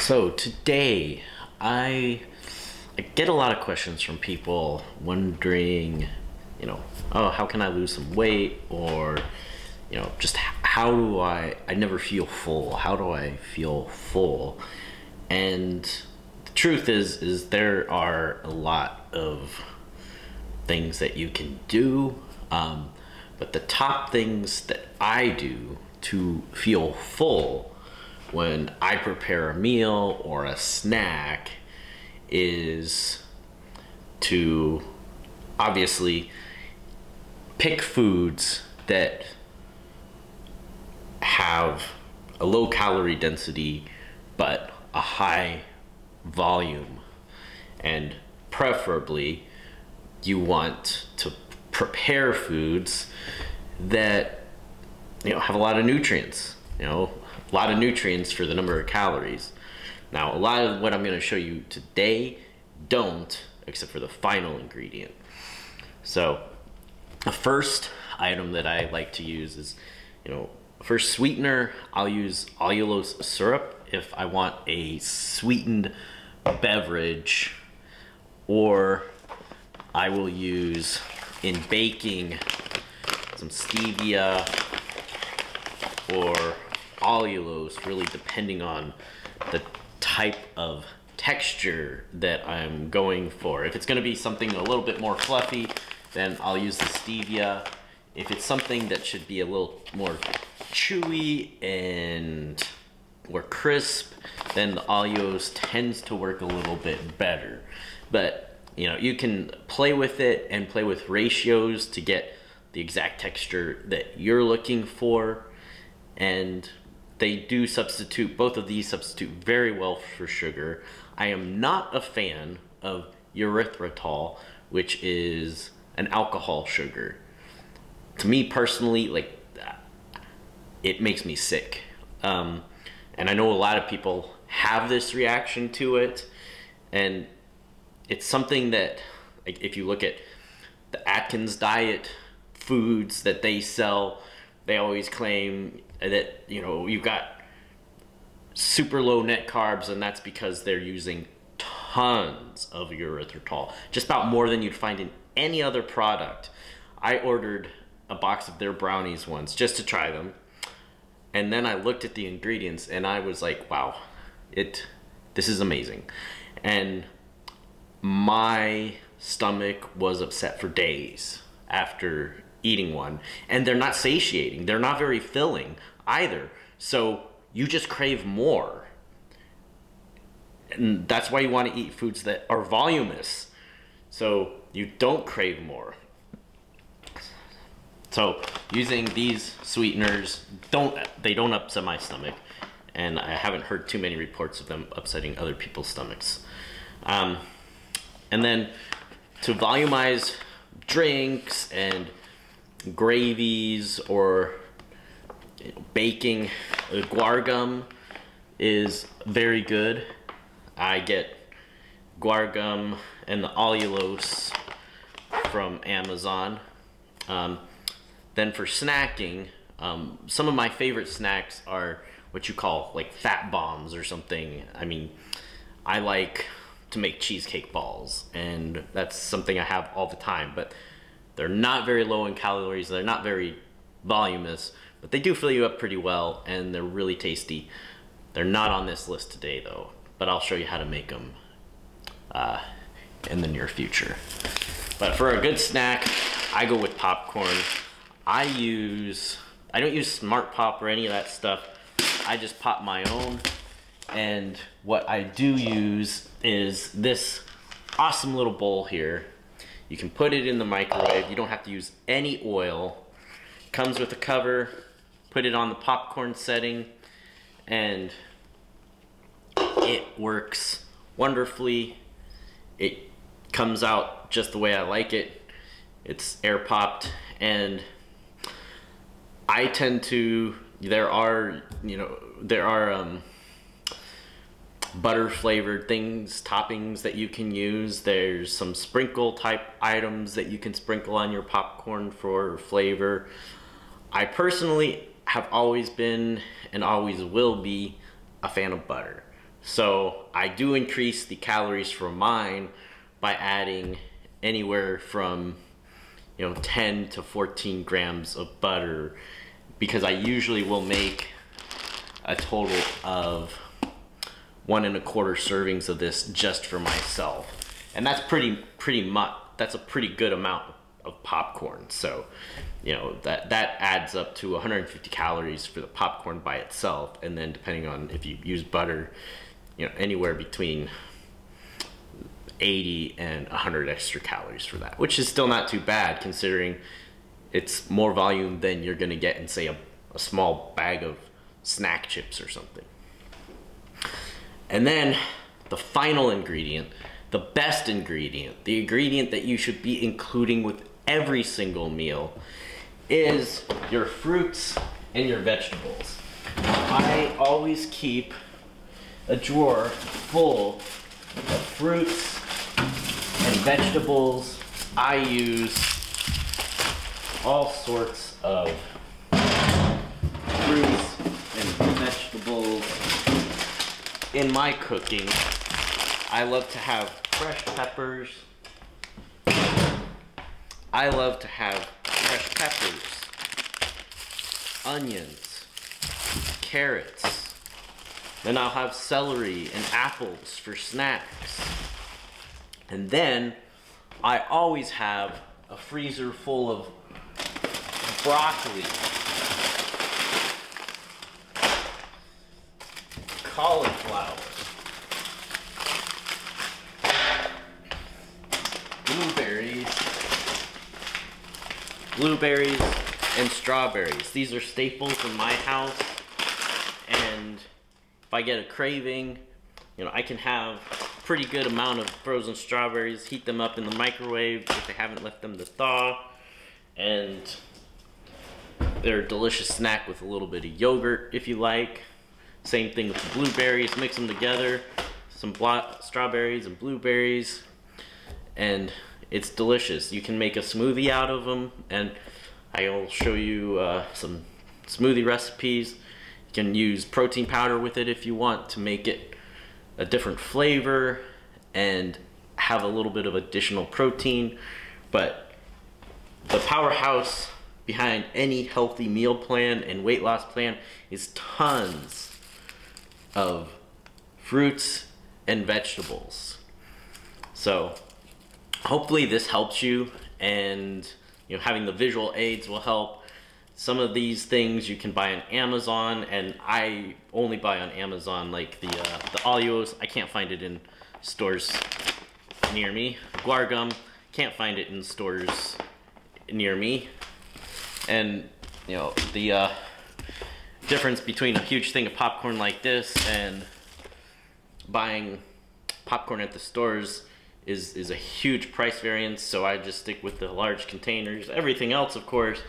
So today I get a lot of questions from people wondering, oh, how can I lose some weight? Or, just how do I never feel full. How do I feel full? And the truth is there are a lot of things that you can do. But the top things that I do to feel full when I prepare a meal or a snack is to obviously pick foods that have a low calorie density but a high volume, and preferably you want to prepare foods that have a lot of nutrients, a lot of nutrients for the number of calories. Now, a lot of what I'm going to show you today don't, except for the final ingredient. So the first item that I like to use is, for sweetener, I'll use allulose syrup if I want a sweetened beverage, or I will use, in baking, some stevia or allulose, really depending on the type of texture that I'm going for. If it's going to be something a little bit more fluffy, then I'll use the stevia. If it's something that should be a little more chewy and more crisp, then the allulose tends to work a little bit better. But you can play with it and play with ratios to get the exact texture that you're looking for. And they do substitute, both of these substitute very well for sugar. I am not a fan of erythritol, which is an alcohol sugar. To me personally, it makes me sick. And I know a lot of people have this reaction to it, and it's something that, if you look at the Atkins diet foods that they sell, they always claim that you've got super low net carbs, and that's because they're using tons of erythritol, just about more than you'd find in any other product. I ordered a box of their brownies once just to try them, and then I looked at the ingredients and I was like, wow, this is amazing. And my stomach was upset for days after eating one, and they're not satiating, they're not very filling either, so you just crave more. And that's why you want to eat foods that are voluminous, so you don't crave more. So using these sweeteners don't upset my stomach, and I haven't heard too many reports of them upsetting other people's stomachs. And then to volumize drinks and gravies or baking, Guar Gum is very good. I get Guar Gum and the allulose from Amazon. Then for snacking, some of my favorite snacks are what you call like fat bombs or something. I mean, I like to make cheesecake balls, and that's something I have all the time, but they're not very low in calories, they're not very voluminous, but they do fill you up pretty well, and they're really tasty. They're not on this list today though, but I'll show you how to make them in the near future. But for a good snack, I go with popcorn. I don't use Smart Pop or any of that stuff. I just pop my own, and what I do use is this awesome little bowl here. You can put it in the microwave. You don't have to use any oil. Comes with a cover. Put it on the popcorn setting, and it works wonderfully. It comes out just the way I like it. It's air popped, and I tend to, there are butter flavored things, toppings that you can use. There's some sprinkle type items that you can sprinkle on your popcorn for flavor. I personally have always been and always will be a fan of butter. So I do increase the calories for mine by adding anywhere from 10 to 14 grams of butter, because I usually will make a total of 1¼ servings of this just for myself, and that's pretty much, that's a pretty good amount of popcorn. So that adds up to 150 calories for the popcorn by itself, and then depending on if you use butter, anywhere between 80 and 100 extra calories for that, which is still not too bad considering it's more volume than you're gonna get in, say, a small bag of snack chips or something. And then the final ingredient, the best ingredient, the ingredient that you should be including with every single meal, is your fruits and your vegetables. I always keep a drawer full of fruits and vegetables. I use all sorts of fruits and vegetables in my cooking. I love to have fresh peppers. I love to have fresh peppers, onions, carrots. Then I'll have celery and apples for snacks. And then I always have a freezer full of broccoli, cauliflower, blueberries, and strawberries. These are staples in my house, and if I get a craving, I can have a pretty good amount of frozen strawberries, heat them up in the microwave if I haven't left them to thaw, and they're a delicious snack with a little bit of yogurt if you like. Same thing with the blueberries, mix them together, some strawberries and blueberries, and it's delicious. You can make a smoothie out of them, and I'll show you some smoothie recipes. You can use protein powder with it if you want to make it a different flavor and have a little bit of additional protein. But the powerhouse behind any healthy meal plan and weight loss plan is tons of fruits and vegetables. So hopefully this helps you, and having the visual aids will help. Some of these things you can buy on Amazon, and I only buy on Amazon, like the Allulose. I can't find it in stores near me. Guar Gum, can't find it in stores near me. And the difference between a huge thing of popcorn like this and buying popcorn at the stores is a huge price variance, so I just stick with the large containers. Everything else, of course,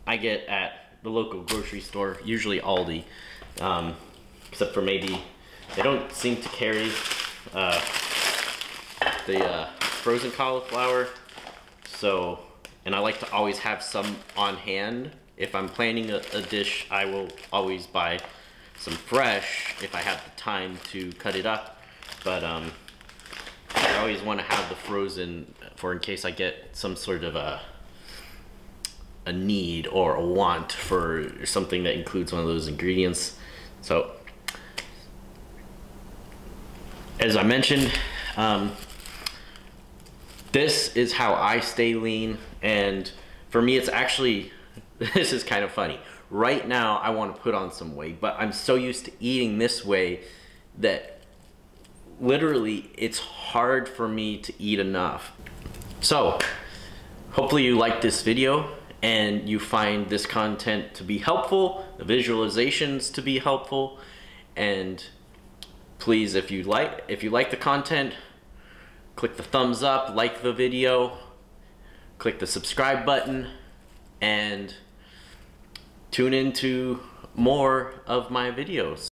I get at the local grocery store, usually Aldi, except for maybe they don't seem to carry the frozen cauliflower. So, and I like to always have some on hand. If I'm planning a dish, I will always buy some fresh if I have the time to cut it up. But I always want to have the frozen for in case I get some sort of a need or a want for something that includes one of those ingredients. So, as I mentioned, this is how I stay lean, and for me it's actually, this is kind of funny. Right now I want to put on some weight, but I'm so used to eating this way that literally it's hard for me to eat enough. So hopefully you like this video and you find this content to be helpful, the visualizations to be helpful, and please, if you like the content, click the thumbs up, like the video, click the subscribe button, and tune into more of my videos.